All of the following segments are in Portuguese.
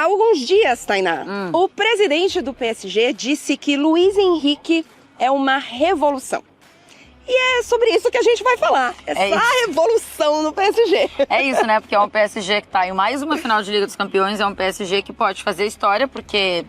Há alguns dias, Tainá, o presidente do PSG disse que Luiz Henrique é uma revolução. E é sobre isso que a gente vai falar. Essa revolução no PSG. É isso, né? Porque é um PSG que tá em mais uma final de Liga dos Campeões, é um PSG que pode fazer história, porque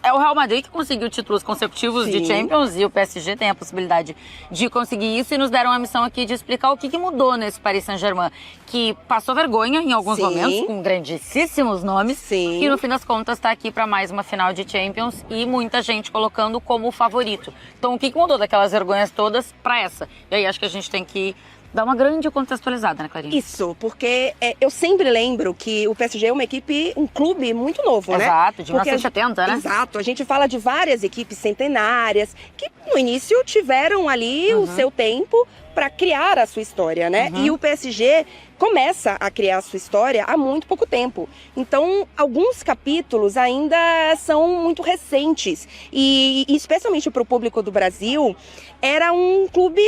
é o Real Madrid que conseguiu títulos consecutivos de Champions e o PSG tem a possibilidade de conseguir isso, e nos deram a missão aqui de explicar o que mudou nesse Paris Saint-Germain, que passou vergonha em alguns momentos, com grandíssimos nomes, e no fim das contas está aqui para mais uma final de Champions e muita gente colocando como favorito. Então o que mudou daquelas vergonhas todas para essa? E aí acho que a gente tem que dá uma grande contextualizada, né, Clarinha? Isso, porque eu sempre lembro que o PSG é uma equipe, um clube muito novo, né? Exato, de 1970, né? Exato, a gente fala de várias equipes centenárias que no início tiveram ali o seu tempo para criar a sua história, né? E o PSG começa a criar a sua história há muito pouco tempo. Então, alguns capítulos ainda são muito recentes. E especialmente para o público do Brasil, era um clube,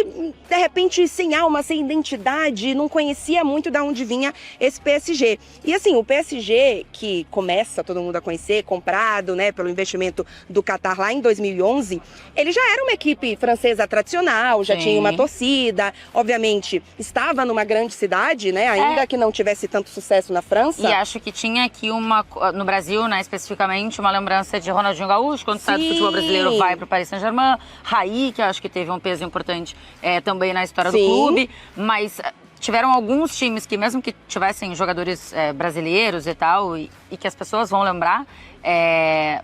de repente, sem alma, sem identidade, não conhecia muito de onde vinha esse PSG. E assim, o PSG, que começa todo mundo a conhecer, comprado, né, pelo investimento do Qatar lá em 2011, ele já era uma equipe francesa tradicional, já tinha uma torcida, obviamente, estava numa grande cidade, né, ainda que não tivesse tanto sucesso na França. E acho que tinha aqui no Brasil, né, especificamente, uma lembrança de Ronaldinho Gaúcho, quando sai do futebol brasileiro, vai para o Paris Saint-Germain, Raí, que acho que teve um peso importante também na história do clube, mas tiveram alguns times que, mesmo que tivessem jogadores brasileiros e tal, e que as pessoas vão lembrar,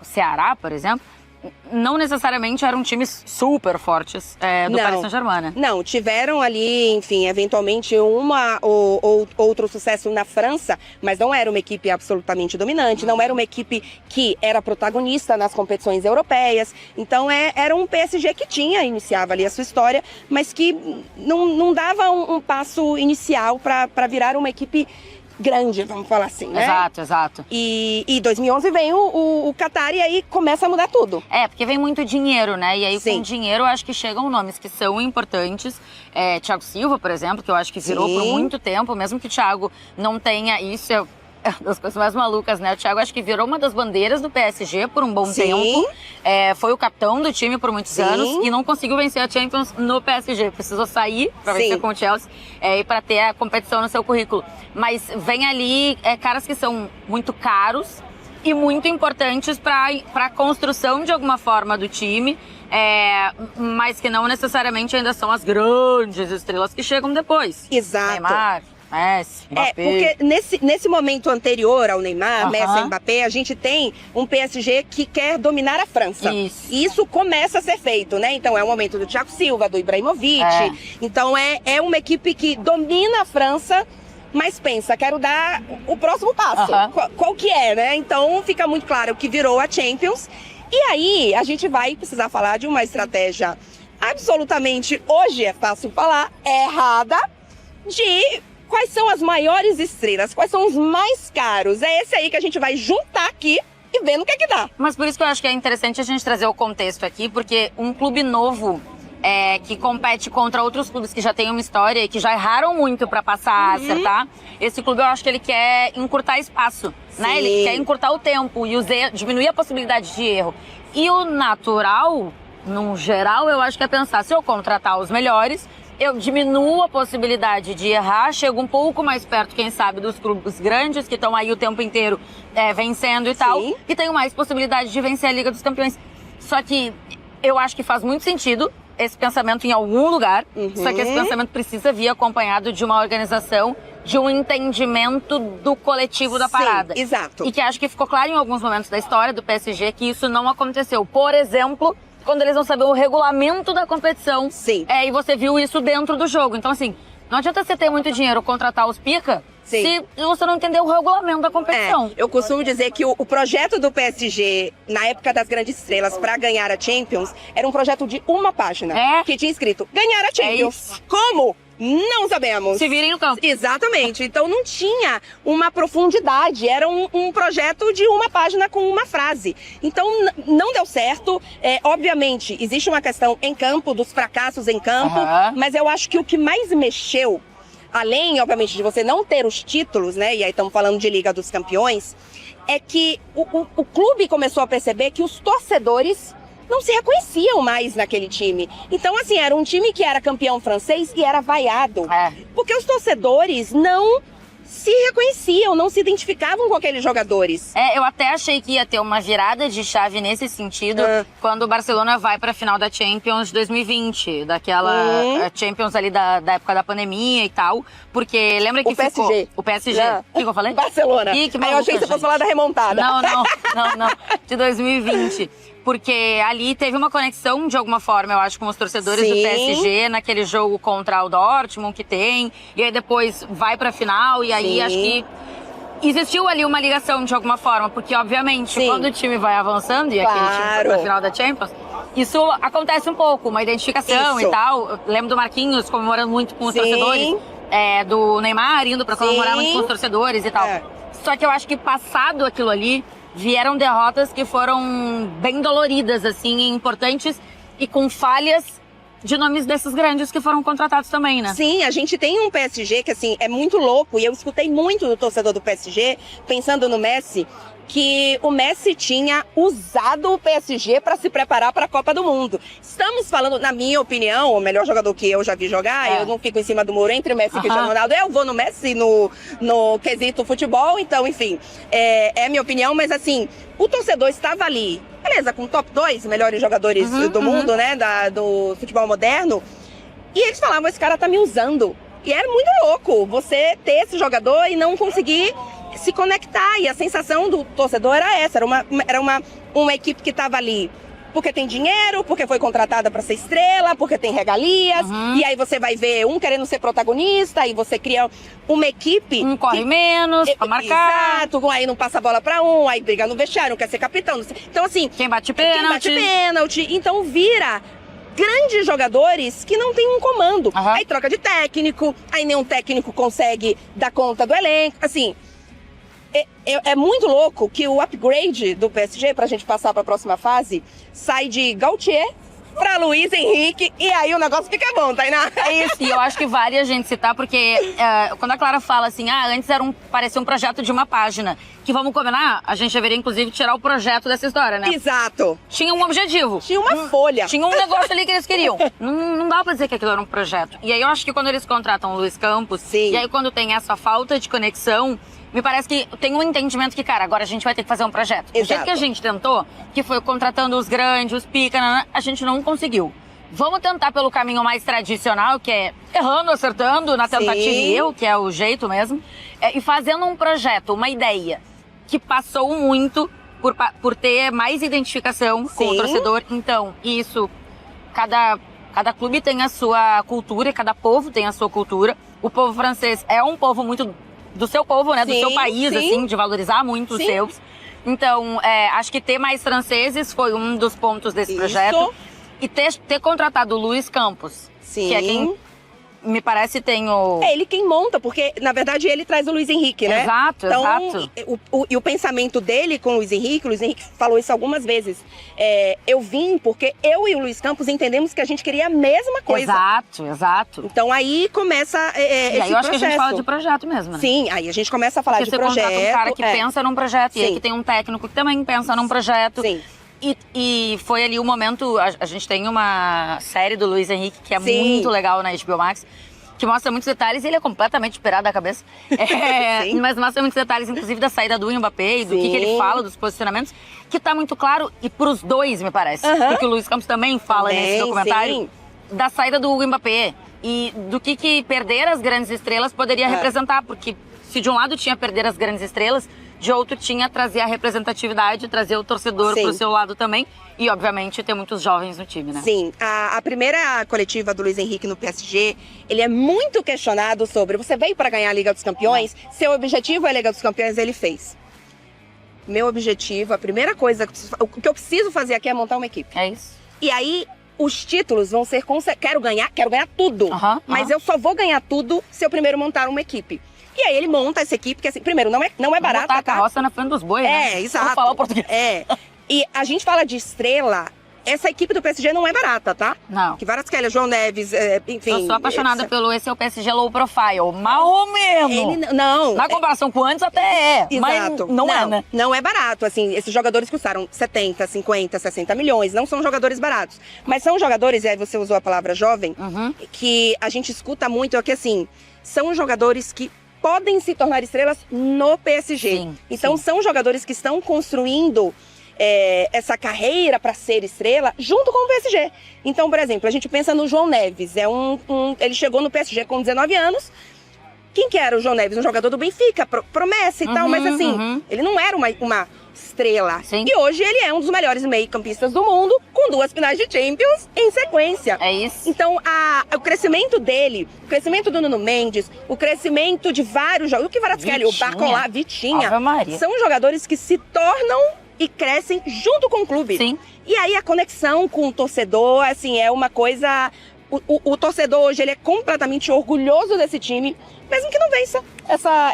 o Ceará, por exemplo, não necessariamente eram times super fortes do Paris Saint-Germain, né? Não, tiveram ali, enfim, eventualmente uma ou outro sucesso na França, mas não era uma equipe absolutamente dominante, não era uma equipe que era protagonista nas competições europeias. Então era um PSG que iniciava ali a sua história, mas que não dava um passo inicial para virar uma equipe grande, vamos falar assim, né? Exato, exato. E 2011 vem o Qatar e aí começa a mudar tudo. Porque vem muito dinheiro, né? E aí com dinheiro eu acho que chegam nomes que são importantes. Thiago Silva, por exemplo, que eu acho que virou por muito tempo, mesmo que o Thiago não tenha isso, das coisas mais malucas, né? O Thiago acho que virou uma das bandeiras do PSG por um bom tempo. Foi o capitão do time por muitos anos e não conseguiu vencer a Champions no PSG. Precisou sair para vencer com o Chelsea e para ter a competição no seu currículo. Mas vem ali caras que são muito caros e muito importantes para a construção de alguma forma do time, mas que não necessariamente ainda são as grandes estrelas que chegam depois. Exato. Neymar, Messi, Mbappé. Porque nesse momento anterior ao Neymar, Messi e Mbappé, a gente tem um PSG que quer dominar a França. Isso. E isso começa a ser feito, né? Então é o momento do Thiago Silva, do Ibrahimovic. Então é uma equipe que domina a França, mas pensa, quero dar o próximo passo. Qual que é, né? Então fica muito claro que virou a Champions. E aí a gente vai precisar falar de uma estratégia absolutamente, hoje é fácil falar, errada, de quais são as maiores estrelas, quais são os mais caros. É esse aí que a gente vai juntar aqui e ver no que dá. Mas por isso que eu acho que é interessante a gente trazer o contexto aqui, porque um clube novo que compete contra outros clubes que já têm uma história e que já erraram muito para passar a acertar, esse clube eu acho que ele quer encurtar espaço, né? Ele quer encurtar o tempo e diminuir a possibilidade de erro. E o natural, no geral, eu acho que é pensar, se eu contratar os melhores, eu diminuo a possibilidade de errar, chego um pouco mais perto, quem sabe, dos clubes grandes que estão aí o tempo inteiro vencendo e tal, e tenho mais possibilidade de vencer a Liga dos Campeões. Só que eu acho que faz muito sentido esse pensamento em algum lugar, só que esse pensamento precisa vir acompanhado de uma organização, de um entendimento do coletivo da parada. Exato. E que acho que ficou claro em alguns momentos da história do PSG que isso não aconteceu. Por exemplo, quando eles não sabiam o regulamento da competição. E você viu isso dentro do jogo. Então, assim, não adianta você ter muito dinheiro, contratar os pica, se você não entender o regulamento da competição. Eu costumo dizer que o projeto do PSG, na época das grandes estrelas, para ganhar a Champions, era um projeto de uma página. Que tinha escrito, ganhar a Champions. Como? Não sabemos. Se virem no campo. Exatamente. Então não tinha uma profundidade. Era um projeto de uma página com uma frase. Então não deu certo. Obviamente, existe uma questão em campo, dos fracassos em campo. Mas eu acho que o que mais mexeu, além, obviamente, de você não ter os títulos, né? E aí estamos falando de Liga dos Campeões, é que o clube começou a perceber que os torcedores não se reconheciam mais naquele time. Então, assim, era um time que era campeão francês e era vaiado. Porque os torcedores não se reconheciam, não se identificavam com aqueles jogadores. Eu até achei que ia ter uma virada de chave nesse sentido quando o Barcelona vai para a final da Champions de 2020, daquela Champions ali da época da pandemia e tal, porque lembra que O PSG. O que eu falei? Barcelona. Ih, que Aí eu achei que você fosse falar da remontada. Não. De 2020. Porque ali teve uma conexão, de alguma forma, eu acho, com os torcedores do PSG, naquele jogo contra o Dortmund que tem. E aí depois vai pra final, e aí acho que existiu ali uma ligação, de alguma forma. Porque, obviamente, quando o time vai avançando, e aquele time foi pra final da Champions, isso acontece um pouco, uma identificação e tal. Eu lembro do Marquinhos comemorando muito com os torcedores. Do Neymar indo pra comemorar muito com os torcedores e tal. Só que eu acho que passado aquilo ali, vieram derrotas que foram bem doloridas, assim, importantes e com falhas de nomes desses grandes que foram contratados também, né? Sim, a gente tem um PSG que, assim, é muito louco, e eu escutei muito do torcedor do PSG, pensando no Messi, que o Messi tinha usado o PSG para se preparar para a Copa do Mundo. Estamos falando, na minha opinião, o melhor jogador que eu já vi jogar, eu não fico em cima do muro entre Messi e Cristiano Ronaldo, eu vou no Messi no quesito futebol, então, enfim, é a minha opinião, mas assim, o torcedor estava ali, beleza, com top 2 melhores jogadores do mundo, né, do futebol moderno, e eles falavam, esse cara tá me usando. E era muito louco você ter esse jogador e não conseguir se conectar. E a sensação do torcedor era essa. Era uma equipe que estava ali porque tem dinheiro, porque foi contratada para ser estrela, porque tem regalias. E aí você vai ver um querendo ser protagonista, aí você cria uma equipe... Um corre menos pra marcar. Exato, aí não passa a bola para um, aí briga no vestiário, não quer ser capitão. Então assim... Quem bate pênalti. Então vira grandes jogadores que não tem um comando. Aí troca de técnico, aí nenhum técnico consegue dar conta do elenco. Assim, é muito louco que o upgrade do PSG, pra gente passar pra próxima fase, sai de Gautier pra Luiz Henrique, e aí o negócio fica bom, Tainá? É isso, e eu acho que vale a gente citar, porque quando a Clara fala assim, antes parecia um projeto de uma página, que vamos combinar, a gente deveria inclusive tirar o projeto dessa história, né? Exato. Tinha um objetivo. Tinha uma folha. Tinha um negócio ali que eles queriam. Não dá pra dizer que aquilo era um projeto. E aí eu acho que quando eles contratam o Luiz Campos, e aí quando tem essa falta de conexão, me parece que tem um entendimento que, cara, agora a gente vai ter que fazer um projeto. Exato. O jeito que a gente tentou, que foi contratando os grandes, os pica, a gente não conseguiu. Vamos tentar pelo caminho mais tradicional, que é errando, acertando, na tentativa e erro, que é o jeito mesmo, e fazendo um projeto, uma ideia, que passou muito por ter mais identificação com o torcedor. Então, isso, cada clube tem a sua cultura, cada povo tem a sua cultura. O povo francês é um povo muito do seu povo, né? Do seu país, assim, de valorizar muito os seus. Então, acho que ter mais franceses foi um dos pontos desse projeto. E ter contratado o Luiz Campos, que é quem, me parece, tem o... É ele quem monta, porque, na verdade, ele traz o Luiz Henrique, né? Exato, então, o pensamento dele com o Luiz Henrique falou isso algumas vezes. Eu vim porque eu e o Luiz Campos entendemos que a gente queria a mesma coisa. Exato. Então, aí começa esse aí eu acho que a gente fala de projeto mesmo, né? Sim, aí a gente começa a falar de projeto. Você contrata um cara que pensa num projeto, e aí que tem um técnico que também pensa num projeto. Sim. E foi ali o momento, a gente tem uma série do Luiz Henrique que é muito legal na HBO Max, que mostra muitos detalhes, e ele é completamente pirado da cabeça. Mas mostra muitos detalhes, inclusive da saída do Mbappé e do que ele fala, dos posicionamentos, que tá muito claro, e pros dois, me parece. Porque o Luiz Campos também fala nesse documentário da saída do Mbappé e do que perder as grandes estrelas poderia representar, porque se de um lado tinha perder as grandes estrelas, de outro tinha trazer a representatividade, trazer o torcedor pro seu lado também. E, obviamente, ter muitos jovens no time, né? Sim. A primeira coletiva do Luiz Henrique no PSG, ele é muito questionado sobre... Você veio para ganhar a Liga dos Campeões? Seu objetivo é a Liga dos Campeões? Ele fez. Meu objetivo, a primeira coisa... O que eu preciso fazer aqui é montar uma equipe. É isso. E aí, os títulos vão ser... Quero ganhar tudo. Mas eu só vou ganhar tudo se eu primeiro montar uma equipe. E aí ele monta essa equipe, que assim, primeiro, não é barato. Botar a carroça na frente dos bois, né? Exato. Vamos falar o português. E a gente fala de estrela, essa equipe do PSG não é barata, tá? Não. Kvaratskhelia, João Neves, enfim... Eu sou apaixonada pelo esse é o PSG low profile, mal ou menos. Não. Na comparação com antes até é, Exato. mas não é, né? Não é barato, assim, esses jogadores custaram 70, 50, 60 milhões, não são jogadores baratos. Mas são jogadores, e aí você usou a palavra jovem, que a gente escuta muito, é que assim, são jogadores que podem se tornar estrelas no PSG. Sim, então são jogadores que estão construindo essa carreira para ser estrela junto com o PSG. Então, por exemplo, a gente pensa no João Neves, ele chegou no PSG com 19 anos. Quem que era o João Neves? Um jogador do Benfica, promessa e tal, mas assim, ele não era uma estrela. Sim. E hoje ele é um dos melhores meio-campistas do mundo, com 2 finais de Champions em sequência. É isso. Então, o crescimento dele, o crescimento do Nuno Mendes, o crescimento de vários jogadores, o Kvaratskhelia, o Barcola, Vitinha, Ave Maria. são jogadores que se tornam e crescem junto com o clube. Sim. E aí a conexão com o torcedor, assim, é uma coisa... O torcedor hoje, ele é completamente orgulhoso desse time, mesmo que não vença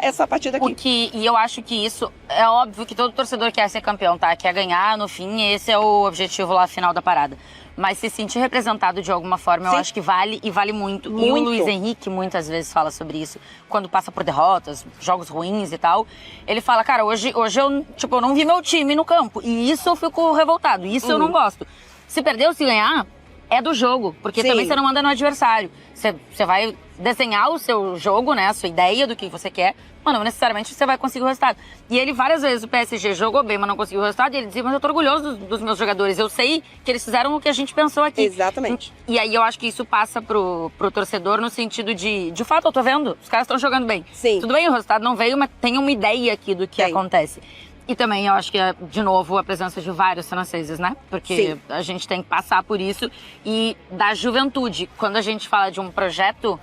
essa partida aqui. E eu acho que isso, é óbvio que todo torcedor quer ser campeão, tá? Quer ganhar, no fim, esse é o objetivo lá final da parada. Mas se sentir representado de alguma forma, eu acho que vale, e vale muito. E o Luiz Henrique muitas vezes fala sobre isso, quando passa por derrotas, jogos ruins e tal. Ele fala, cara, hoje eu não vi meu time no campo, e isso eu fico revoltado, isso eu não gosto. Se perder ou se ganhar, é do jogo, porque também você não manda no adversário. Você vai desenhar o seu jogo, né, a sua ideia do que você quer, mas não necessariamente você vai conseguir o resultado. E ele, várias vezes, o PSG jogou bem, mas não conseguiu o resultado, e ele dizia, mas eu tô orgulhoso dos meus jogadores, eu sei que eles fizeram o que a gente pensou aqui. Exatamente. E aí eu acho que isso passa pro torcedor no sentido de fato, eu tô vendo, os caras estão jogando bem. Sim. Tudo bem, o resultado não veio, mas tem uma ideia aqui do que acontece. E também eu acho que é, de novo, a presença de vários franceses, né? Porque a gente tem que passar por isso. E da juventude, quando a gente fala de um projeto,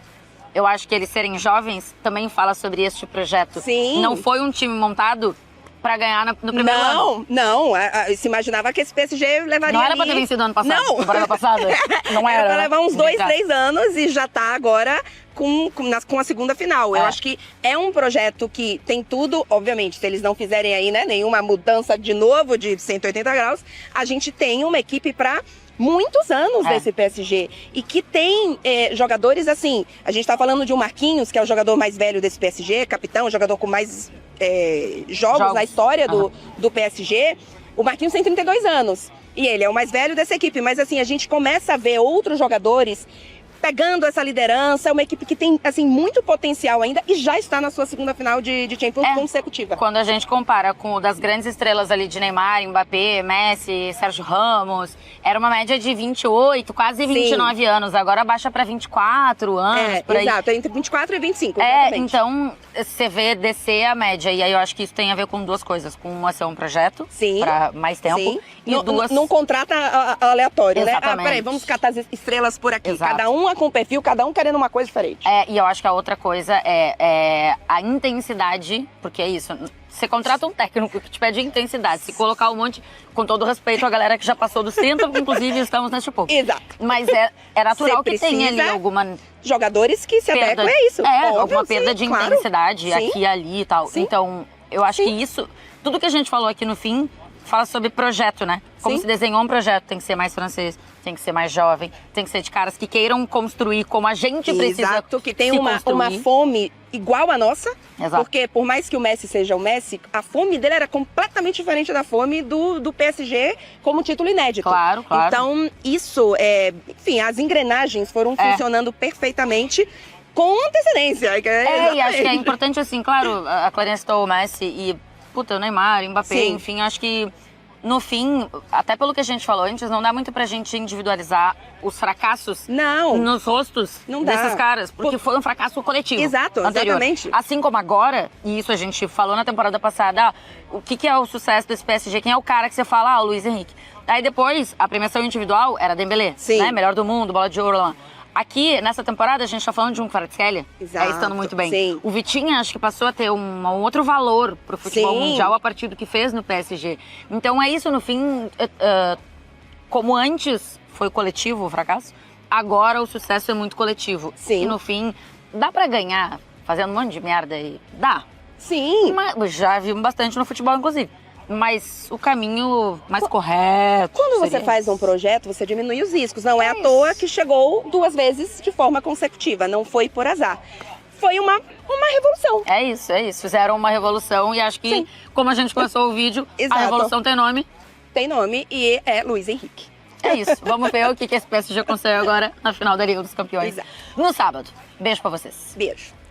eu acho que eles serem jovens também fala sobre este projeto. Sim. Não foi um time montado pra ganhar no primeiro ano. Não. Se imaginava que esse PSG levaria Não era pra ter vencido ano passado, Não. temporada passada. Não era. Era pra levar uns 2, Exato. 3 anos e já tá agora com a segunda final. Eu acho que é um projeto que tem tudo, obviamente, se eles não fizerem aí, né, nenhuma mudança de novo de 180 graus, a gente tem uma equipe pra muitos anos desse PSG. E que tem jogadores assim, a gente tá falando de um Marquinhos, que é o jogador mais velho desse PSG, capitão, o jogador com mais jogos na história do PSG. O Marquinhos tem 32 anos. E ele é o mais velho dessa equipe. Mas assim, a gente começa a ver outros jogadores pegando essa liderança. É uma equipe que tem, assim, muito potencial ainda e já está na sua segunda final de Champions consecutiva. Quando a gente compara com o das grandes estrelas ali de Neymar, Mbappé, Messi, Sérgio Ramos, era uma média de 28, quase 29 anos. Agora baixa para 24 anos, por aí. Exato, entre 24 e 25, então você vê descer a média. E aí eu acho que isso tem a ver com duas coisas. Com uma ser um projeto para mais tempo. E duas... Não contrata aleatório, Exatamente. né? Peraí, vamos catar as estrelas por aqui. Exato. Cada um com perfil, cada um querendo uma coisa diferente. E eu acho que a outra coisa é a intensidade, porque é isso. Você contrata um técnico que te pede intensidade. Se colocar um monte, com todo respeito à galera que já passou dos 30, inclusive estamos nesse pouco. Exato. Mas é natural que tenha ali alguma... Jogadores que se adequam a isso. Alguma perda de intensidade aqui e ali e tal. Sim. Então, eu acho que isso... Tudo que a gente falou aqui no fim fala sobre projeto, né? Como se desenhou um projeto. Tem que ser mais francês, tem que ser mais jovem, tem que ser de caras que queiram construir como a gente precisa. Exato, que tem uma fome igual a nossa. Exato. Porque por mais que o Messi seja o Messi, a fome dele era completamente diferente da fome do PSG como título inédito. Claro. Então, isso, enfim, as engrenagens foram funcionando perfeitamente com antecedência. E acho que é importante, assim, claro, a Clarence citou o Messi e, o Neymar, Mbappé, enfim, acho que no fim, até pelo que a gente falou antes, não dá muito pra gente individualizar os fracassos nos rostos desses caras, porque foi um fracasso coletivo. Exato, anterior. exatamente. Assim como agora, e isso a gente falou na temporada passada, o que é o sucesso desse PSG? Quem é o cara que você fala? O Luiz Henrique. Aí depois, a premiação individual era Dembélé, né? Melhor do mundo, bola de ouro lá. Aqui, nessa temporada, a gente tá falando de um Kvaratskhelia, estando muito bem. Sim. O Vitinha, acho que passou a ter um outro valor pro futebol mundial a partir do que fez no PSG. Então é isso, no fim, como antes foi coletivo o fracasso, agora o sucesso é muito coletivo. Sim. E no fim, dá pra ganhar fazendo um monte de merda aí? Dá. Sim. Mas já vimos bastante no futebol, inclusive. mas o caminho mais correto. Quando você seria faz um projeto, você diminui os riscos. Não é à toa que chegou 2 vezes de forma consecutiva, não foi por azar. Foi uma revolução. É isso. Fizeram uma revolução e acho que, Sim. como a gente começou o vídeo, Exato. a revolução tem nome. Tem nome e é Luiz Henrique. É isso. Vamos ver o que esse PSG consegue agora na final da Liga dos Campeões. Exato. No sábado. Beijo pra vocês. Beijo.